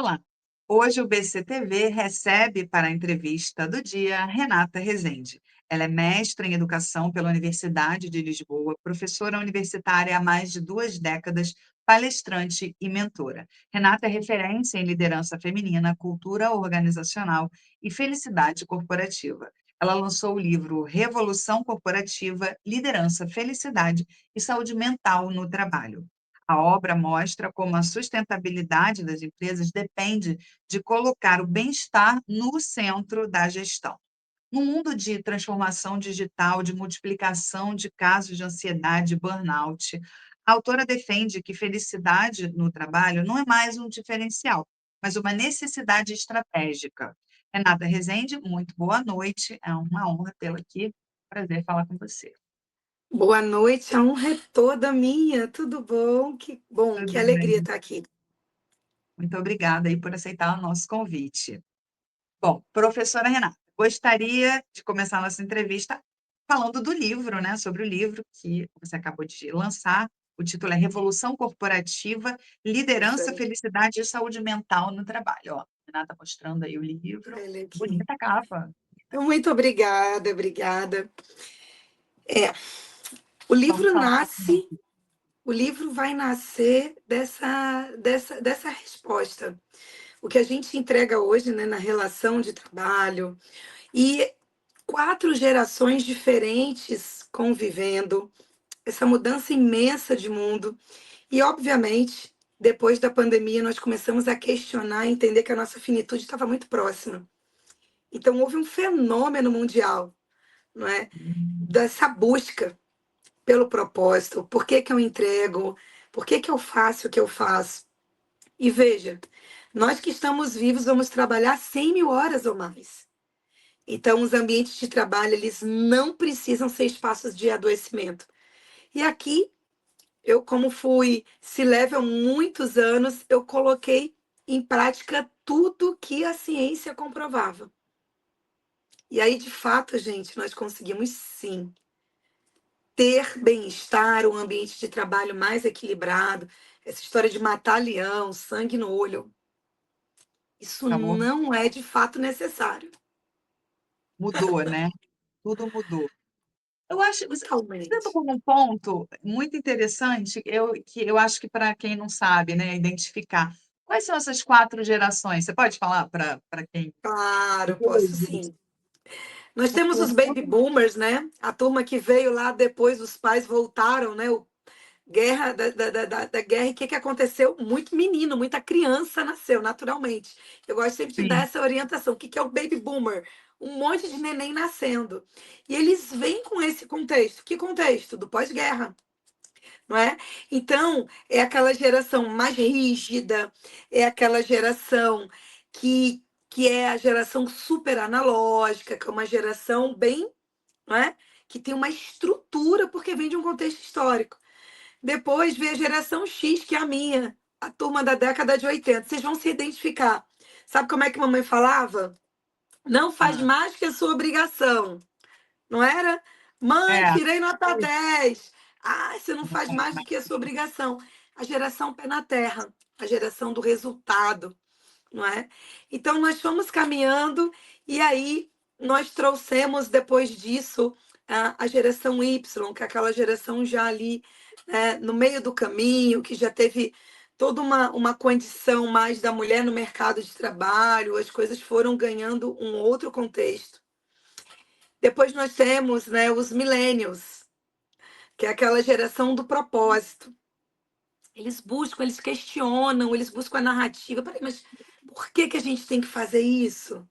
Olá! Hoje o BCTV recebe para a entrevista do dia Renata Rezende. Ela é mestra em educação pela Universidade de Lisboa, professora universitária há mais de 2 décadas, palestrante e mentora. Renata é referência em liderança feminina, cultura organizacional e felicidade corporativa. Ela lançou o livro Revolução Corporativa, Liderança, Felicidade e Saúde Mental no Trabalho. A obra mostra como a sustentabilidade das empresas depende de colocar o bem-estar no centro da gestão. No mundo de transformação digital, de multiplicação de casos de ansiedade e burnout, a autora defende que felicidade no trabalho não é mais um diferencial, mas uma necessidade estratégica. Renata Rezende, muito boa noite. É uma honra tê-la aqui. Prazer falar com você. Boa noite, a honra é toda minha. Tudo bom? Que bom, que Tudo alegria bem? estar aqui. Muito obrigada aí por aceitar o nosso convite. Bom, professora Renata, gostaria de começar a nossa entrevista falando do livro, né? Sobre o livro que você acabou de lançar. O título é Revolução Corporativa, Isso Liderança, aí. Felicidade e Saúde Mental no Trabalho. Ó, a Renata mostrando aí o livro. Olha aqui. Bonita capa. Muito obrigada, obrigada. É, o Vamos livro falar um pouquinho. nasce, o livro vai nascer dessa resposta. O que a gente entrega hoje, né, na relação de trabalho e 4 gerações diferentes convivendo, essa mudança imensa de mundo. E, obviamente, depois da pandemia, nós começamos a questionar e entender que a nossa finitude estava muito próxima. Então, houve um fenômeno mundial, não é? Dessa busca pelo propósito. Por que que eu entrego? Por que que eu faço o que eu faço? E veja, nós que estamos vivos vamos trabalhar 100 mil horas ou mais. Então, os ambientes de trabalho, eles não precisam ser espaços de adoecimento. E aqui eu, como fui C-level há muitos anos, eu coloquei em prática tudo que a ciência comprovava. E aí, de fato, gente, nós conseguimos sim ter bem-estar, um ambiente de trabalho mais equilibrado. Essa história de matar leão, sangue no olho, isso Acabou, não é de fato necessário. mudou, né? Tudo mudou. Eu acho, você Totalmente. tocou num ponto muito interessante, que eu acho que para quem não sabe, né, identificar. Quais são essas 4 gerações? Você pode falar para quem Claro, posso ouve isso? sim. Nós temos Porque os baby boomers, né? A turma que veio lá depois, os pais voltaram, né? Guerra da guerra, e o que, que aconteceu? Muito menino, muita criança nasceu naturalmente. Eu gosto sempre de dar sim, essa orientação. O que, que é o baby boomer? Um monte de neném nascendo. E eles vêm com esse contexto. Que contexto? Do pós-guerra, não é? Então, é aquela geração mais rígida, é aquela geração que é a geração super analógica, que é uma geração bem, não é? Que tem uma estrutura porque vem de um contexto histórico. Depois vem a geração X, que é a minha, a turma da década de 80. Vocês vão se identificar. Sabe como é que mamãe falava? Não faz ah, mais que a sua obrigação. Não era? Mãe, é, tirei nota 10. Ah, você não faz mais do que a sua obrigação. A geração pé na terra, a geração do resultado, não é? Então, nós fomos caminhando e aí nós trouxemos, depois disso, a geração Y, que é aquela geração já ali, né, no meio do caminho, que já teve toda uma condição mais da mulher no mercado de trabalho, as coisas foram ganhando um outro contexto. Depois nós temos, né, os millennials, que é aquela geração do propósito. Eles buscam, eles questionam, eles buscam a narrativa. Peraí, mas por que que a gente tem que fazer isso?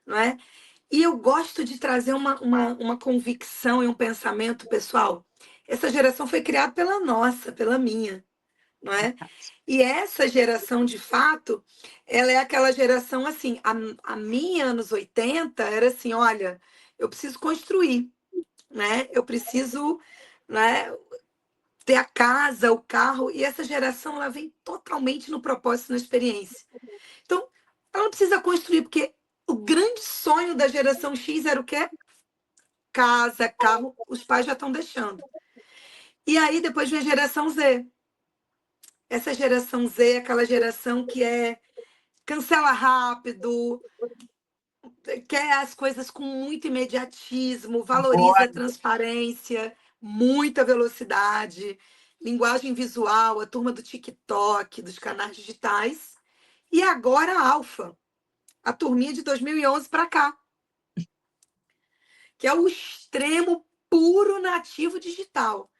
Não é? E eu gosto de trazer uma convicção e um pensamento pessoal. Essa geração foi criada pela nossa, pela minha, não é? E essa geração, de fato, ela é aquela geração assim, a minha anos 80 era assim, olha, eu preciso construir, né? Eu preciso, né, ter a casa, o carro, e essa geração ela vem totalmente no propósito, na experiência. Então, ela não precisa construir, porque o grande sonho da geração X era o quê? Casa, carro, os pais já estão deixando. E aí depois vem a geração Z. Essa geração Z é aquela geração que é cancela rápido, quer as coisas com muito imediatismo, valoriza a Agora, transparência, muita velocidade, linguagem visual, a turma do TikTok, dos canais digitais. E agora a Alfa, a turminha de 2011 para cá, que é o extremo puro nativo digital.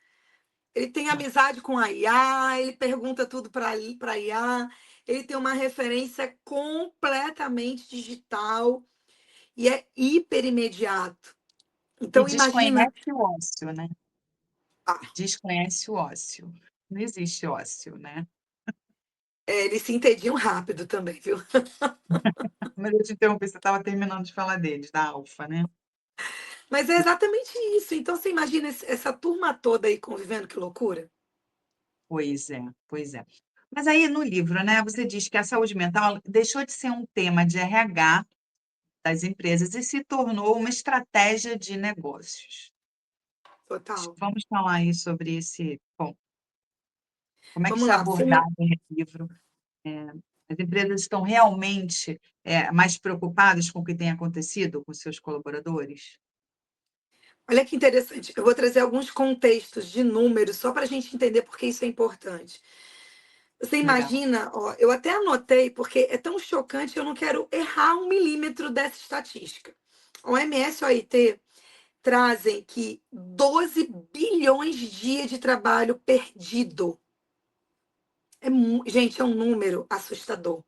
Ele tem amizade com a IA, ele pergunta tudo para a IA, ele tem uma referência completamente digital e é hiper imediato. e Então, imagina, desconhece o ócio, né? ah, Desconhece o ócio. Não existe ócio, né? eles se entendiam rápido também, viu? Mas eu te interrompi, você estava terminando de falar deles, da Alfa, né? Mas é exatamente isso. Então, você imagina essa turma toda aí convivendo, que loucura? Pois é, pois é. Mas aí no livro, né, você diz que a saúde mental deixou de ser um tema de RH das empresas e se tornou uma estratégia de negócios. Total. Vamos falar aí sobre esse ponto. Como é que Vamos isso é lá. abordado no livro? Eh, as empresas estão realmente, mais preocupadas com o que tem acontecido com seus colaboradores? Olha que interessante. Eu vou trazer alguns contextos de números só para a gente entender por que isso é importante. Você É. imagina, ó, eu até anotei, porque é tão chocante, eu não quero errar um milímetro dessa estatística. A OMS e a OIT trazem que 12 bilhões de dias de trabalho perdido. Gente, é um número assustador.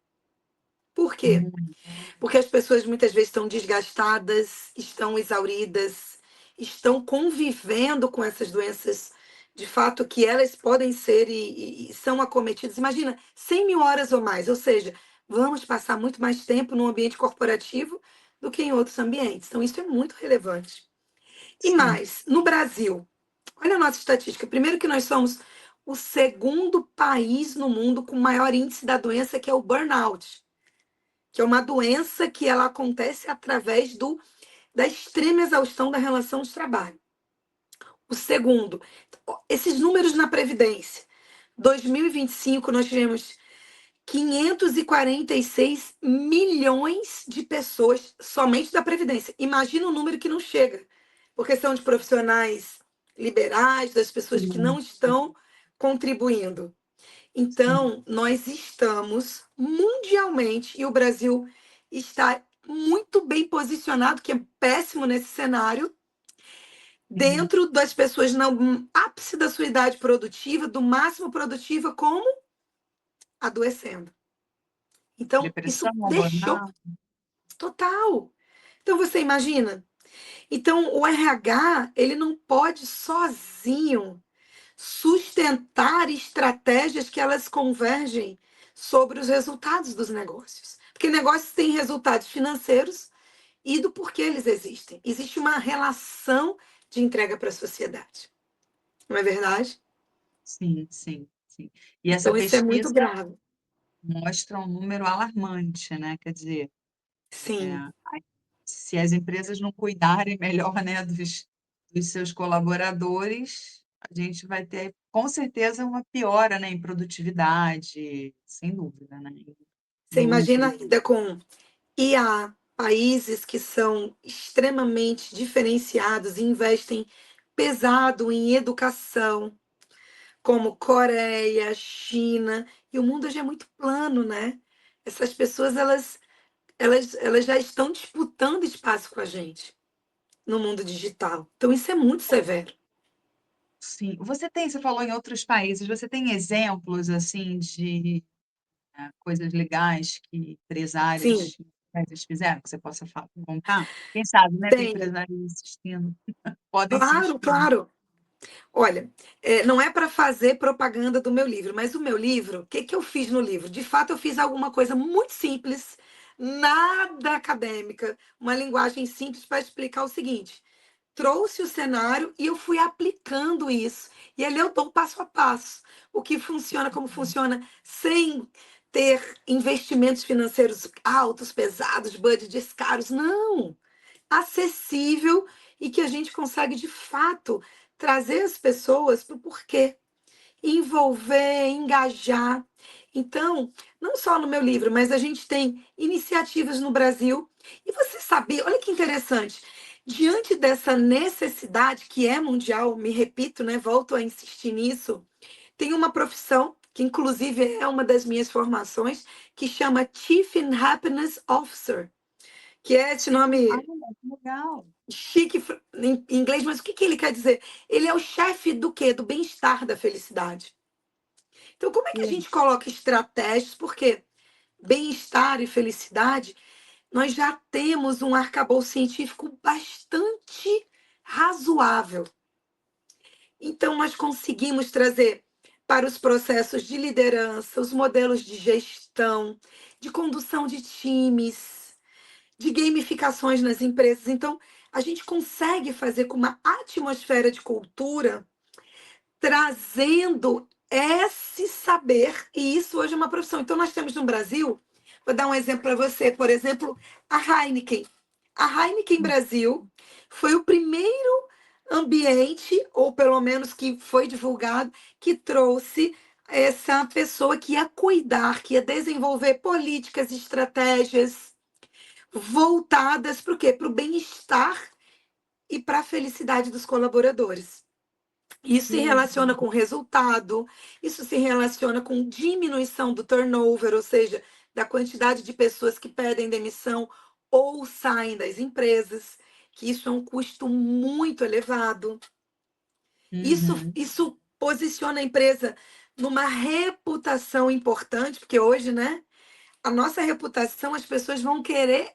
Por quê? Muito. Porque as pessoas muitas vezes estão desgastadas, estão exauridas, estão convivendo com essas doenças, de fato, que elas podem ser e são acometidas. Imagina, 100 mil horas ou mais, ou seja, vamos passar muito mais tempo no ambiente corporativo do que em outros ambientes. Então, isso é muito relevante. E Sim. mais, no Brasil, olha a nossa estatística. Primeiro que nós somos o segundo país no mundo com maior índice da doença, que é o burnout, que é uma doença que ela acontece através da extrema exaustão da relação de trabalho. O segundo, esses números na Previdência. 2025, nós tivemos 546 milhões de pessoas somente da Previdência. Imagina o número que não chega, porque são de profissionais liberais, das pessoas que Sim, não estão contribuindo. sim. Então, nós estamos mundialmente, e o Brasil está muito bem posicionado, que é péssimo nesse cenário, Sim. dentro das pessoas no ápice da sua idade produtiva, do máximo produtiva, como adoecendo. Então, isso Depressão, deixou burnout. total. Então, você imagina? Então, o RH, ele não pode sozinho sustentar estratégias que elas convergem sobre os resultados dos negócios. Porque negócios têm resultados financeiros e do porquê eles existem. Existe uma relação de entrega para a sociedade. Não é verdade? Sim, sim, sim. E essa Então, isso é muito pesquisa grave. mostra um número alarmante, né, quer dizer, Sim, ai, se as empresas não cuidarem melhor, né, dos seus colaboradores, a gente vai ter, com certeza, uma piora, né, em produtividade, sem dúvida, né, em você imagina lucro. ainda com IA, países que são extremamente diferenciados e investem pesado em educação, como Coreia, China, e o mundo já é muito plano, né? Essas pessoas, elas já estão disputando espaço com a gente no mundo digital. Então, isso é muito severo. Sim. Você falou em outros países, você tem exemplos, assim, de, coisas legais que Sim, empresários empresas fizeram, que você possa contar? Quem sabe, né, tem tem. empresários assistindo, podem se Claro, inspirar. claro. Olha, não é para fazer propaganda do meu livro, mas o meu livro, o que que eu fiz no livro? De fato, eu fiz alguma coisa muito simples, nada acadêmica, uma linguagem simples para explicar o seguinte: trouxe o cenário e eu fui aplicando isso. E ali eu dou o passo a passo. O que funciona, como funciona, sem ter investimentos financeiros altos, pesados, budgets caros. Não! Acessível e que a gente consegue, de fato, trazer as pessoas para o porquê, envolver, engajar. Então, não só no meu livro, mas a gente tem iniciativas no Brasil. E você sabia, olha que interessante, diante dessa necessidade que é mundial, me repito, né, volto a insistir nisso, tem uma profissão que inclusive é uma das minhas formações, que chama Chief Happiness Officer, que é esse Ah, nome que legal. chique em inglês, mas o que que ele quer dizer? Ele é o chefe do quê? Do bem-estar, da felicidade. Então, como é que a Sim. gente coloca estratégias? Porque bem-estar e felicidade, nós já temos um arcabouço científico bastante razoável. Então, nós conseguimos trazer para os processos de liderança, os modelos de gestão, de condução de times, de gamificações nas empresas. Então, a gente consegue fazer com uma atmosfera de cultura trazendo esse saber, e isso hoje é uma profissão. Então, nós temos no Brasil, vou dar um exemplo para você, por exemplo, a Heineken. A Heineken Brasil foi o primeiro ambiente, ou pelo menos que foi divulgado, que trouxe essa pessoa que ia cuidar, que ia desenvolver políticas e estratégias voltadas para o quê? Para o bem-estar e para a felicidade dos colaboradores. Isso se Que relaciona com resultado, isso se relaciona com diminuição do turnover, ou seja, da quantidade de pessoas que pedem demissão ou saem das empresas, que isso é um custo muito elevado. Isso, uhum. isso posiciona a empresa numa reputação importante, porque hoje, né, a nossa reputação, as pessoas vão querer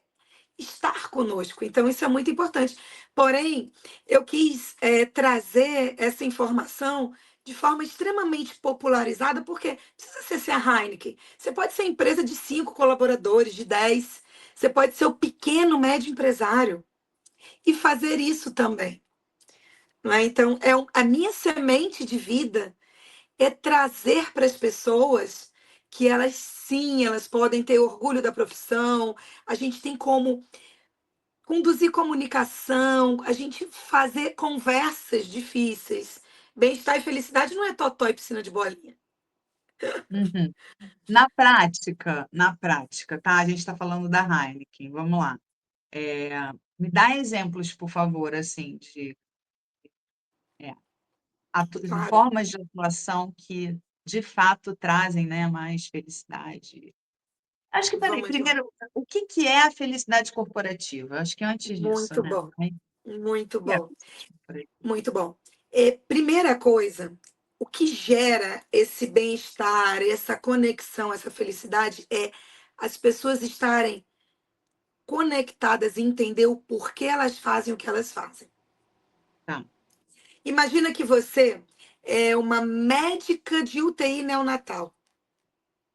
estar conosco. Então, isso é muito importante. Porém, eu quis trazer essa informação de forma extremamente popularizada, porque precisa ser a Heineken. Você pode ser empresa de 5 colaboradores, de 10. Você pode ser o pequeno, médio empresário e fazer isso também. Não é? Então, a minha semente de vida é trazer para as pessoas que elas sim, elas podem ter orgulho da profissão, a gente tem como conduzir comunicação, a gente fazer conversas difíceis. Bem-estar e felicidade não é totó e piscina de bolinha. Uhum. Na prática, tá? A gente está falando da Heineken, vamos lá. Me dá exemplos, por favor, assim, de é, Claro, formas de atuação que, de fato, trazem, né, mais felicidade. Acho que, peraí, vamos lá. primeiro, o que que é a felicidade corporativa? Acho que antes disso, Muito né? bom, muito O que é a bom, felicidade corporativa? muito bom. Primeira coisa, o que gera esse bem-estar, essa conexão, essa felicidade é as pessoas estarem conectadas e entender o porquê elas fazem o que elas fazem. Tá, Imagina que você é uma médica de UTI neonatal.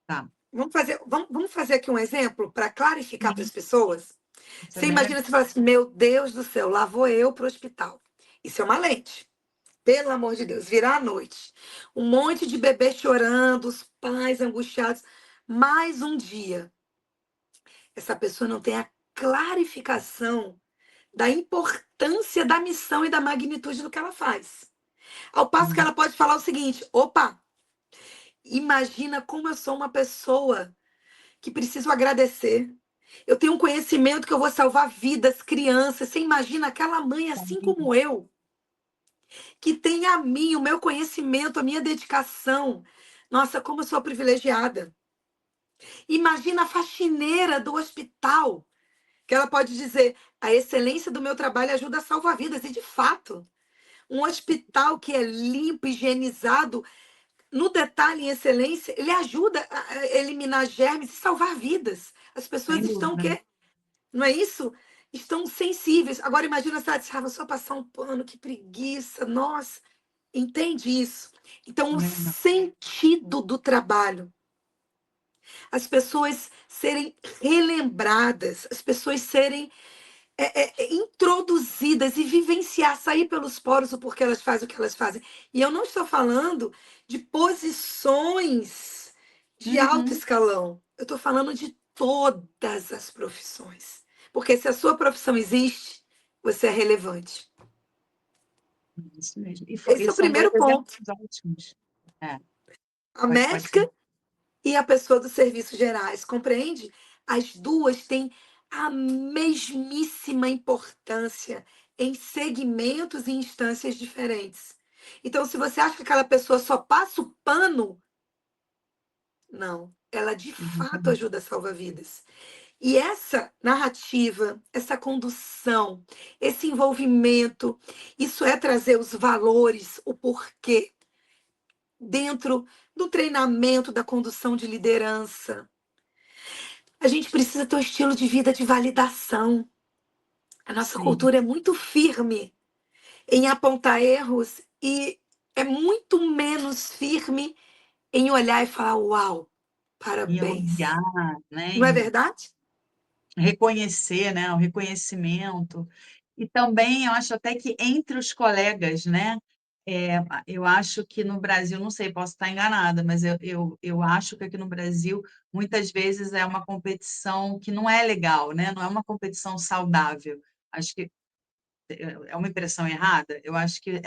tá. Vamos fazer aqui um exemplo para clarificar para Sim, as pessoas. isso é Você bem imagina, legal. você fala assim, meu Deus do céu, lá vou eu para o hospital. Isso é uma lente. Pelo amor de Deus, virar à noite. Um monte de bebês chorando, os pais angustiados. Mais um dia. Essa pessoa não tem a clarificação da importância da missão e da magnitude do que ela faz. Ao passo que Uhum. ela pode falar o seguinte: opa, imagina como eu sou uma pessoa que preciso agradecer. Eu tenho um conhecimento que eu vou salvar vidas, crianças. Você imagina aquela mãe assim como eu, que tem a mim, o meu conhecimento, a minha dedicação. Nossa, como eu sou privilegiada. Imagina a faxineira do hospital, que ela pode dizer: a excelência do meu trabalho ajuda a salvar vidas. E de fato, um hospital que é limpo, higienizado, no detalhe em excelência, ele ajuda a eliminar germes e salvar vidas. As pessoas Sem estão o dúvida. quê? Não é isso? Estão sensíveis. Agora imagina se ela disse, vou só passar um pano, que preguiça, nossa. Entende isso? Então, o É, não. sentido do trabalho, as pessoas serem relembradas, as pessoas serem introduzidas e vivenciar, sair pelos poros o porquê elas fazem o que elas fazem. E eu não estou falando de posições de alto Uhum. escalão. Eu estou falando de todas as profissões. Porque se a sua profissão existe, você é relevante. Isso mesmo. E Esse é o são 2 primeiro exemplos ponto. ótimos. É, A pode médica seguir. e a pessoa dos serviços gerais, compreende? As duas têm a mesmíssima importância em segmentos e instâncias diferentes. Então, se você acha que aquela pessoa só passa o pano, não, ela de fato Uhum. ajuda a salvar vidas. E essa narrativa, essa condução, esse envolvimento, isso é trazer os valores, o porquê, dentro do treinamento da condução de liderança. A gente precisa ter um estilo de vida de validação. A nossa Sim, cultura é muito firme em apontar erros e é muito menos firme em olhar e falar: Uau, em parabéns. elogiar, né, Não é em verdade? reconhecer, né, o reconhecimento. E também eu acho até que entre os colegas, né, eu acho que no Brasil, não sei, posso estar enganada, mas eu acho que aqui no Brasil, muitas vezes é uma competição que não é legal, né, não é uma competição saudável. Acho que é uma impressão errada? Eu acho que,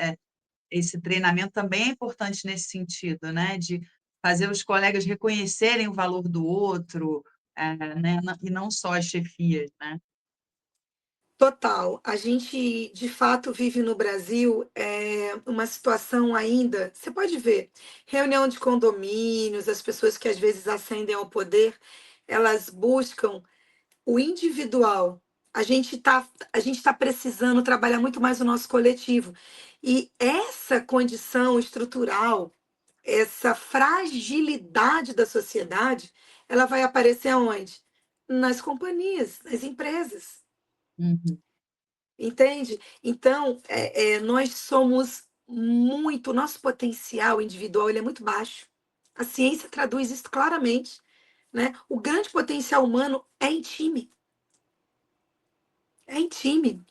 esse treinamento também é importante nesse sentido, né, de fazer os colegas reconhecerem o valor do outro, né, e não só as chefias, né. Total. A gente, de fato, vive no Brasil uma situação ainda. Você pode ver, reunião de condomínios, as pessoas que às vezes ascendem ao poder, elas buscam o individual. A gente tá precisando trabalhar muito mais o nosso coletivo. E essa condição estrutural, essa fragilidade da sociedade, ela vai aparecer aonde? Nas companhias, nas empresas. Uhum. Entende? Então, nós somos muito, o nosso potencial individual ele é muito baixo. A ciência traduz isso claramente, né? O grande potencial humano é em time, é em time.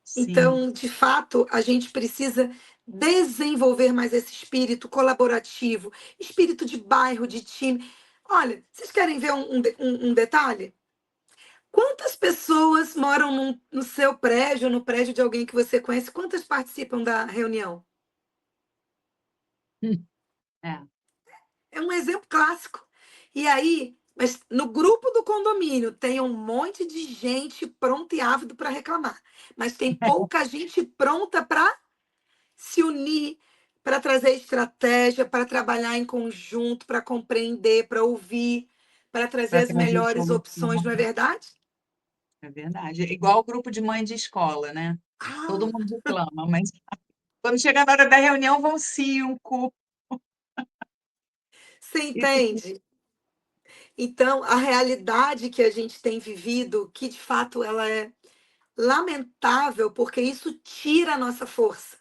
Sim, Então, de fato, a gente precisa desenvolver mais esse espírito colaborativo, espírito de bairro, de time. Olha, vocês querem ver um detalhe? Quantas pessoas moram no seu prédio, no prédio de alguém que você conhece? Quantas participam da reunião? é, É um exemplo clássico. E aí, mas no grupo do condomínio tem um monte de gente pronta e ávido para reclamar, mas tem pouca gente pronta para se unir, para trazer estratégia, para trabalhar em conjunto, para compreender, para ouvir, para trazer para as trazer melhores opções, solução. não é verdade? É verdade. É igual o grupo de mãe de escola, né. Todo Ah, mundo reclama, mas quando chega na hora da reunião vão 5 você e fica entende? Então, a realidade que a gente tem vivido, que de fato ela é lamentável, porque isso tira a nossa força,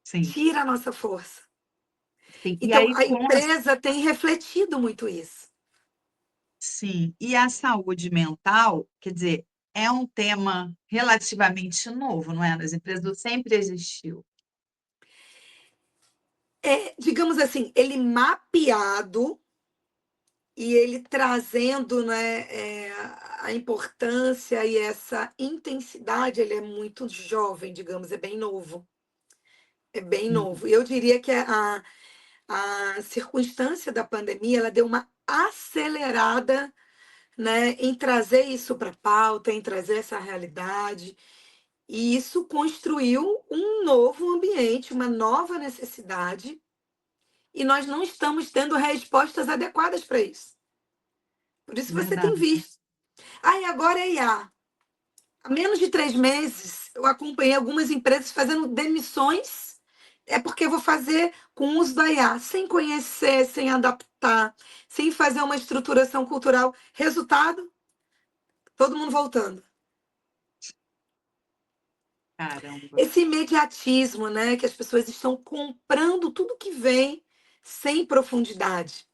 sim, tira a nossa força. sim. E Então, aí a com a empresa tem refletido muito isso. sim, e a saúde mental, quer dizer, é um tema relativamente novo, não é, nas empresas, sempre existiu. É, digamos assim, ele mapeado e ele trazendo, né, a importância e essa intensidade, ele é muito jovem, digamos, é bem novo. É bem Uhum. novo. E eu diria que a circunstância da pandemia, ela deu uma acelerada, né, em trazer isso para a pauta, em trazer essa realidade. E isso construiu um novo ambiente, uma nova necessidade, e nós não estamos tendo respostas adequadas para isso. Por isso você tem Verdade. visto. Ah, e agora é IA. Há menos de 3 meses, eu acompanhei algumas empresas fazendo demissões. É porque eu vou fazer com o uso da IA, sem conhecer, sem adaptar, sem fazer uma estruturação cultural. Resultado, todo mundo voltando. Caramba. Esse imediatismo, né, que as pessoas estão comprando tudo que vem sem profundidade.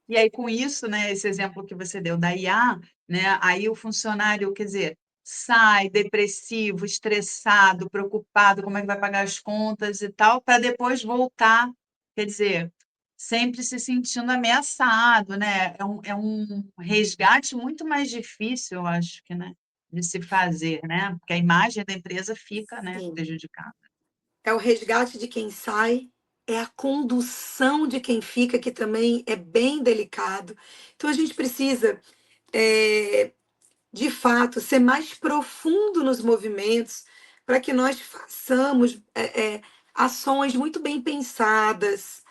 E aí com isso, né, esse exemplo que você deu da IA, né, aí o funcionário, quer dizer, sai depressivo, estressado, preocupado, como é que vai pagar as contas e tal, para depois voltar, quer dizer, sempre se sentindo ameaçado, né, é um resgate muito mais difícil, eu acho que, né, de se fazer, né, porque a imagem da empresa fica, né, Sim. prejudicada. É o resgate de quem sai, é a condução de quem fica, que também é bem delicado. Então a gente precisa, eh, de fato, ser mais profundo nos movimentos, para que nós façamos, ações muito bem pensadas,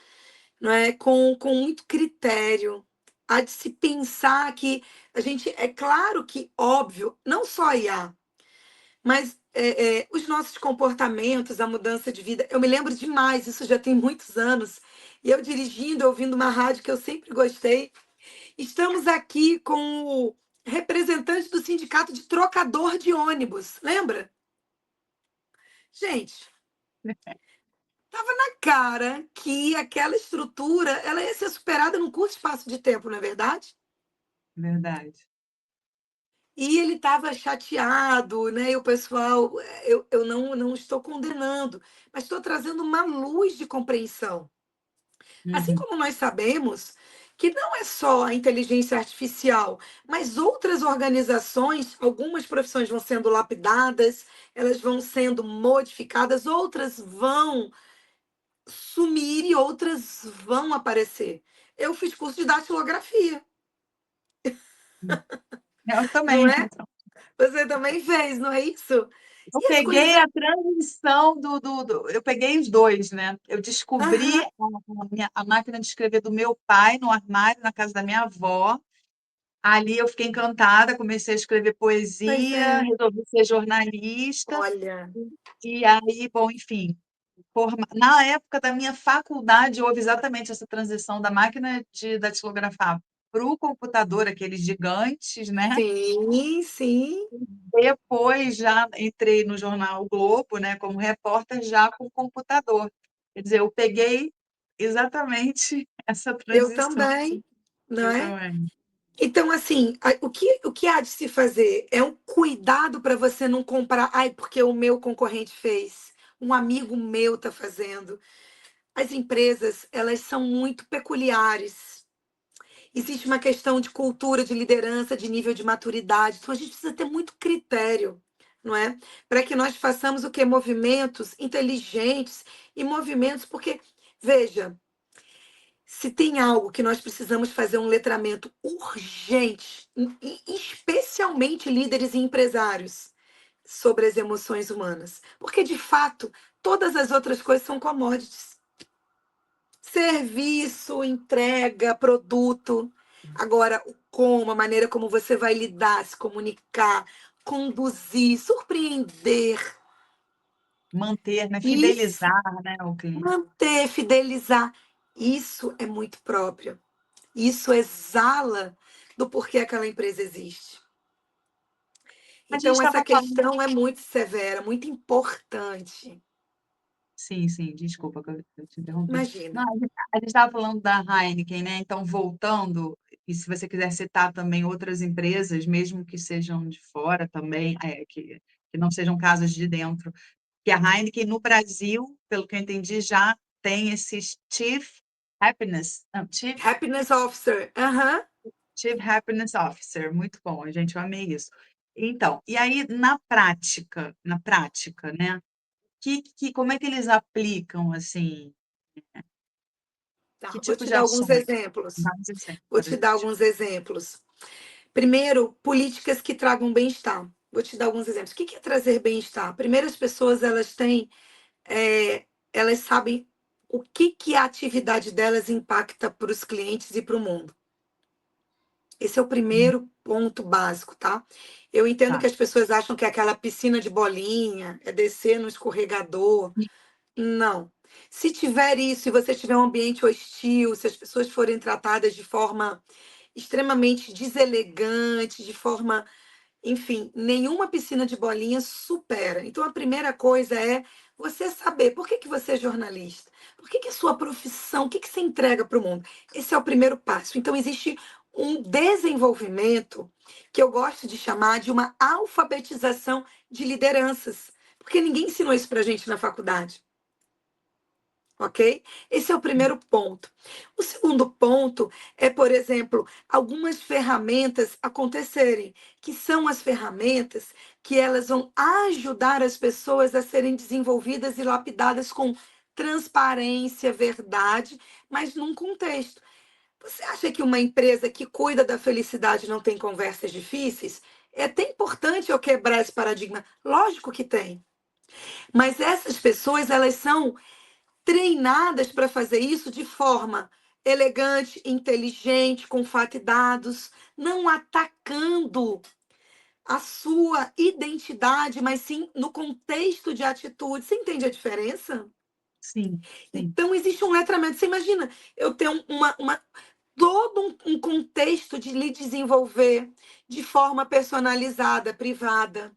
não é, com muito critério. Há de se pensar que a gente, é claro que, óbvio, não só a IA, mas, os nossos comportamentos, a mudança de vida, eu me lembro demais, isso já tem muitos anos, e eu dirigindo, ouvindo uma rádio que eu sempre gostei. Estamos aqui com o representante do sindicato de trocador de ônibus, lembra? Gente, estava na cara que aquela estrutura, ela ia ser superada num curto espaço de tempo, não é verdade? Verdade. E ele estava chateado, né, e o pessoal, eu não estou condenando, mas estou trazendo uma luz de compreensão. Assim Uhum. como nós sabemos que não é só a inteligência artificial, mas outras organizações, algumas profissões vão sendo lapidadas, elas vão sendo modificadas, outras vão sumir e outras vão aparecer. Eu fiz curso de datilografia, Eu não também. é? Você também fez, não é isso? Eu E as peguei coisas. a transição eu peguei os 2, né. Eu descobri Aham, a máquina de escrever do meu pai no armário, na casa da minha avó. Ali eu fiquei encantada, comecei a escrever pois poesia, é. resolvi ser jornalista, Olha, e aí, bom, enfim, na época da minha faculdade houve exatamente essa transição da máquina de datilografar para o computador, aqueles gigantes, né. sim, sim, Depois já entrei no jornal o Globo, né, como repórter já com computador. Quer dizer, eu peguei exatamente essa eu transição. também, não Eu é? também. Então, assim, o que há de se fazer é um cuidado para você não comprar, ai, porque o meu concorrente fez, um amigo meu está fazendo. As empresas, elas são muito peculiares. Existe uma questão de cultura, de liderança, de nível de maturidade. Então, a gente precisa ter muito critério, não é? Para que nós façamos o quê? Movimentos inteligentes e movimentos, porque, veja, se tem algo que nós precisamos fazer um letramento urgente, especialmente líderes e empresários, sobre as emoções humanas. Porque, de fato, todas as outras coisas são commodities. Serviço, entrega, produto. Agora, o como, a maneira como você vai lidar, se comunicar, conduzir, surpreender, Manter, né, isso, fidelizar, né, o cliente. manter, fidelizar, isso é muito próprio. Isso exala do porquê aquela empresa existe. A gente Então, essa estava falando questão é muito severa, muito importante. sim, sim, desculpa que eu te interrompi. Não, Imagina. a gente estava falando da Heineken, né, então voltando, e se você quiser citar também outras empresas, mesmo que sejam de fora também, que não sejam casas de dentro, que a Heineken no Brasil, pelo que eu entendi, já tem esses Happiness Officer. Aham. Chief Happiness Officer, muito bom, gente, eu amei isso. Então, e aí na prática, né, como é que eles aplicam, assim, que Tá, vou tipo te de dar alguns ações? exemplos. Vários exemplos Vou para a te dar gente. alguns exemplos. Primeiro, políticas que tragam bem-estar. Vou te dar alguns exemplos. O que é trazer bem-estar? Primeiro, as pessoas elas sabem o que a atividade delas impacta para os clientes e para o mundo. Esse é o primeiro ponto básico, tá? Eu entendo Tá. que as pessoas acham que é aquela piscina de bolinha, é descer no escorregador. Não. Se tiver isso, se você tiver um ambiente hostil, se as pessoas forem tratadas de forma extremamente deselegante, de forma, enfim, nenhuma piscina de bolinha supera. Então, a primeira coisa é você saber por que que você é jornalista, por que que a sua profissão, o que que você entrega para o mundo. Esse é o primeiro passo. Então, existe um desenvolvimento que eu gosto de chamar de uma alfabetização de lideranças, porque ninguém ensinou isso para a gente na faculdade. Ok? Esse é o primeiro ponto. O segundo ponto é, por exemplo, algumas ferramentas acontecerem, que são as ferramentas que elas vão ajudar as pessoas a serem desenvolvidas e lapidadas com transparência, verdade, mas num contexto. Você acha que uma empresa que cuida da felicidade não tem conversas difíceis? É até importante eu quebrar esse paradigma. Lógico que tem. Mas essas pessoas, elas são treinadas para fazer isso de forma elegante, inteligente, com fato e dados, não atacando a sua identidade, mas sim no contexto de atitude. Você entende a diferença? Sim, sim, Então, existe um letramento. Você imagina, eu tenho todo um contexto de lhe desenvolver de forma personalizada, privada.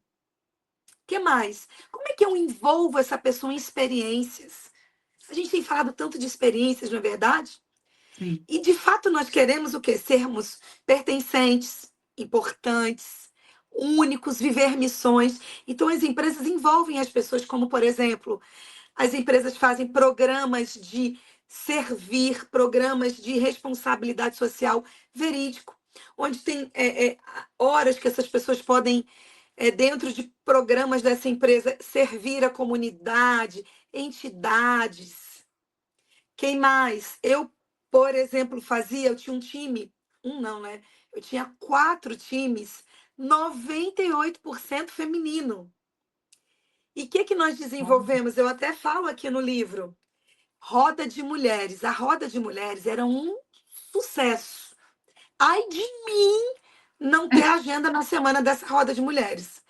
O que mais? Como é que eu envolvo essa pessoa em experiências? A gente tem falado tanto de experiências, não é verdade? sim. E de fato nós queremos o quê? Sermos pertencentes, importantes, únicos, viver missões. Então as empresas envolvem as pessoas, como por exemplo, as empresas fazem programas de servir, programas de responsabilidade social verídico, onde tem horas que essas pessoas podem, dentro de programas dessa empresa, servir a comunidade, entidades. Quem mais? Eu, por exemplo, eu tinha um time, um não, né? Eu tinha 4 times, 98% feminino. E o que, que nós Olha, desenvolvemos? Eu até falo aqui no livro. Roda de mulheres. A roda de mulheres era um sucesso. Ai de mim não ter agenda na semana dessa roda de mulheres.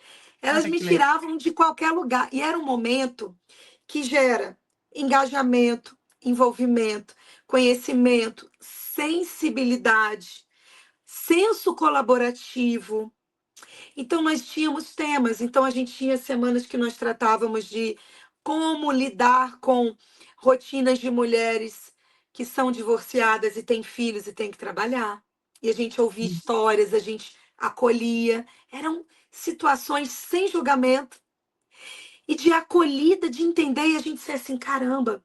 Elas olha me que legal. tiravam de qualquer lugar. E era um momento que gera engajamento, envolvimento, conhecimento, sensibilidade, senso colaborativo. Então, nós tínhamos temas. Então, a gente tinha semanas que nós tratávamos de como lidar com rotinas de mulheres que são divorciadas e têm filhos e têm que trabalhar. E a gente ouvia Sim, histórias, a gente acolhia. Eram situações sem julgamento e de acolhida, de entender. E a gente disse assim: caramba,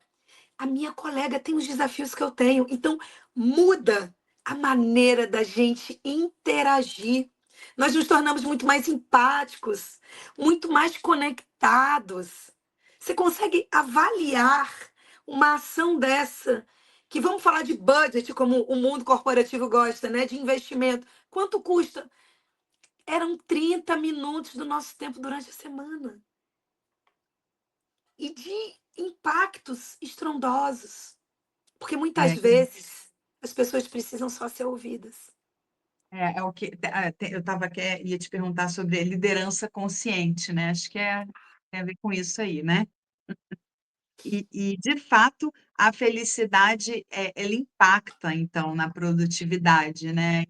a minha colega tem os desafios que eu tenho. Então, muda a maneira da gente interagir. Nós nos tornamos muito mais empáticos, muito mais conectados. Você consegue avaliar uma ação dessa, que vamos falar de budget, como o mundo corporativo gosta, né? De investimento. Quanto custa? Eram 30 minutos do nosso tempo durante a semana. E de impactos estrondosos. Porque muitas é, vezes as pessoas precisam só ser ouvidas. é o que eu estava ia te perguntar sobre liderança consciente, né? Acho que tem a ver com isso aí, né? De fato, a felicidade, ela impacta, então, na produtividade, né?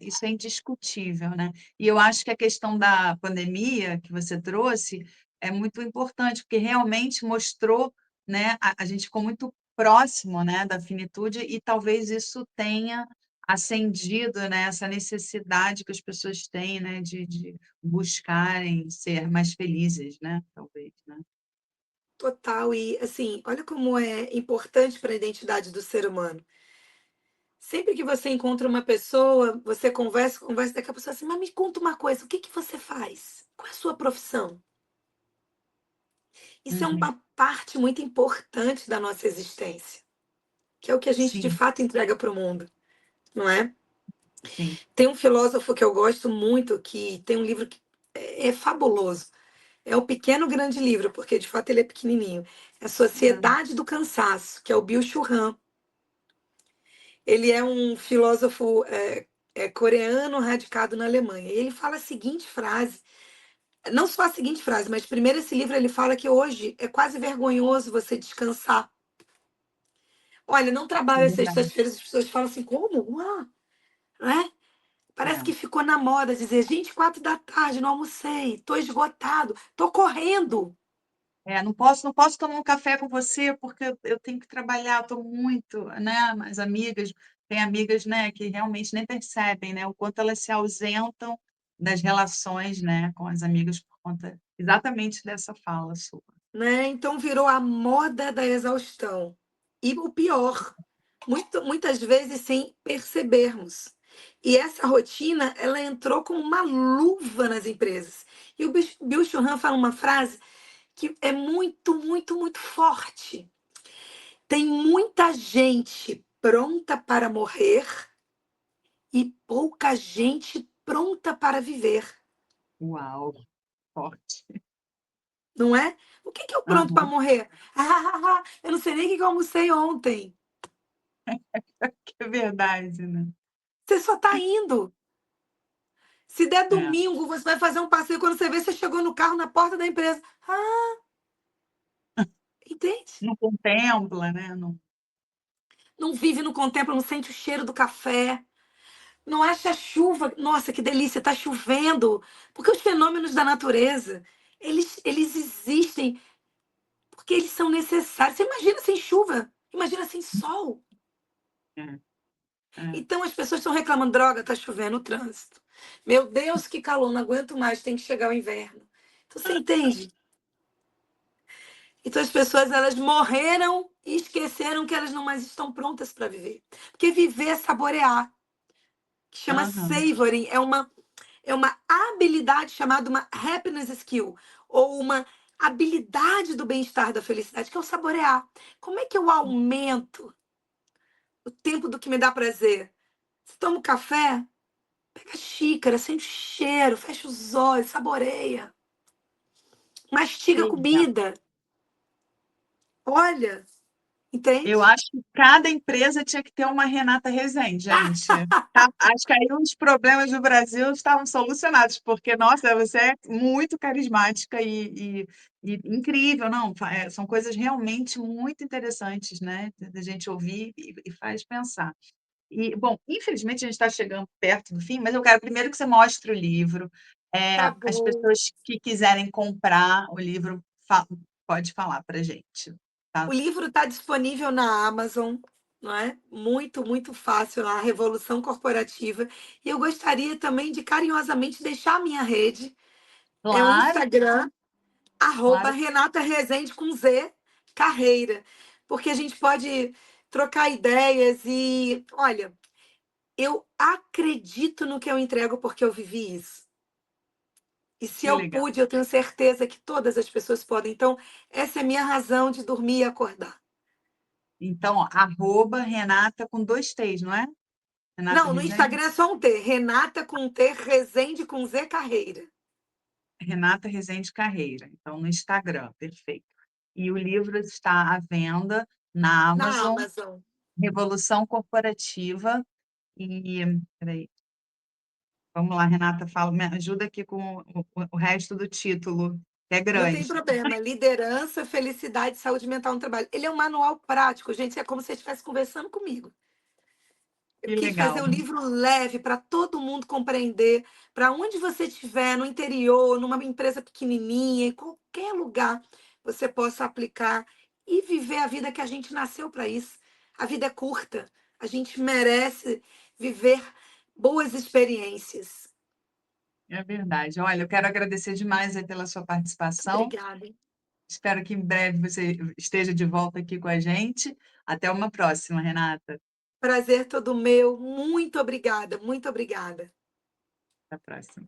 Isso é indiscutível, né? E eu acho que a questão da pandemia que você trouxe é muito importante, porque realmente mostrou, né? A gente ficou muito próximo, né, da finitude e talvez isso tenha acendido, né, essa necessidade que as pessoas têm, né, de buscarem ser mais felizes, né? Talvez, né? Total. E, assim, olha como é importante para a identidade do ser humano. Sempre que você encontra uma pessoa, você conversa, conversa, daqui a pessoa assim, mas me conta uma coisa, o que que você faz? Qual é a sua profissão? Isso é Uhum. uma parte muito importante da nossa existência, que é o que a gente de Sim, fato entrega para o mundo, não é? sim. Tem um filósofo que eu gosto muito, que tem um livro que é fabuloso. É o Pequeno Grande Livro, porque de fato ele é pequenininho. É a Hã, Sociedade do Cansaço, que é o Byung Chul Han. Ele é um filósofo coreano radicado na Alemanha. E ele fala a seguinte frase, não só a seguinte frase, mas primeiro esse livro ele fala que hoje é quase vergonhoso você descansar. Olha, não é trabalho às verdade. sextas-feiras, as pessoas falam assim, como? Ah, né? Parece que É. ficou na moda dizer, gente, 4 da tarde, não almocei, tô esgotado, tô correndo. Não posso tomar um café com você, porque eu tenho que trabalhar, estou muito, né, as amigas tem amigas, né, que realmente nem percebem, né, o quanto elas se ausentam das relações, né, com as amigas por conta exatamente dessa fala sua. Né? Então virou a moda da exaustão. E o pior, muitas vezes sem percebermos. E essa rotina, ela entrou como uma luva nas empresas. E o Bill Churran fala uma frase que é muito, muito, muito forte. Tem muita gente pronta para morrer e pouca gente pronta para viver, Uau, forte. não é? O que é o pronto para Aham, morrer? Eu não sei nem o que eu almocei ontem. que é verdade, né. Você só está indo. Se der É, domingo, você vai fazer um passeio, quando você vê, você chegou no carro na porta da empresa. Entende? não contempla, né, não Não vive, não contempla, não sente o cheiro do café, não acha a chuva. Nossa, que delícia, está chovendo. Porque os fenômenos da natureza, eles existem porque eles são necessários. Você imagina sem chuva, imagina sem sol. é, é. Então as pessoas estão reclamando, droga, está chovendo o trânsito. Meu Deus, que calor, não aguento mais, tem que chegar o inverno. Então você entende? Então as pessoas elas morreram e esqueceram que elas não mais estão prontas para viver. Porque viver é saborear, que chama Aham, savoring, é uma habilidade chamada uma happiness skill, ou uma habilidade do bem-estar, da felicidade, que é o saborear. Como é que eu aumento o tempo do que me dá prazer? Você toma um café, pega a xícara, sente o cheiro, fecha os olhos, saboreia. que Mastiga a legal. comida. Olha, Eu entende? acho que cada empresa tinha que ter uma Renata Rezende, gente. Tá, acho que aí os problemas do Brasil estavam solucionados, porque, nossa, você é muito carismática e incrível, não, são coisas realmente muito interessantes, né, da gente ouvir e faz pensar. E, bom, infelizmente a gente está chegando perto do fim, mas eu quero primeiro que você mostre o livro. Tá As bom. pessoas que quiserem comprar o livro, pode falar para gente, O tá? livro está disponível na Amazon, não é? Muito, muito fácil lá, Revolução Corporativa. E eu gostaria também de carinhosamente deixar a minha rede, é o Claro, Instagram, claro. Renata Rezende com Z, Carreira. Porque a gente pode trocar ideias e, olha, eu acredito no que eu entrego porque eu vivi isso. E se Que eu legal. pude, eu tenho certeza que todas as pessoas podem. Então, essa é a minha razão de dormir e acordar. Então, ó, arroba Renata com 2 T's, não é? Renata Não, no Rezende? Instagram é só um T. Renata com T, Rezende com Z Carreira. Renata Rezende Carreira. Então, no Instagram, perfeito. E o livro está à venda na Na Amazon, Amazon. Revolução Corporativa. E, espera. Vamos lá, Renata, fala, me ajuda aqui com o resto do título, que é Não tem grande. problema. Liderança, felicidade, saúde mental no trabalho. Ele é um manual prático, gente. É como se você estivesse conversando comigo. Eu Que quis fazer legal. o livro leve para todo mundo compreender, para onde você estiver, no interior, numa empresa pequenininha, em qualquer lugar, você possa aplicar e viver a vida que a gente nasceu para isso. A vida é curta, a gente merece viver boas experiências. É verdade. Olha, eu quero agradecer demais aí pela sua participação. Obrigada. Espero que em breve você esteja de volta aqui com a gente. Até uma próxima, Renata. Prazer todo meu. Muito obrigada, muito obrigada. Até a próxima.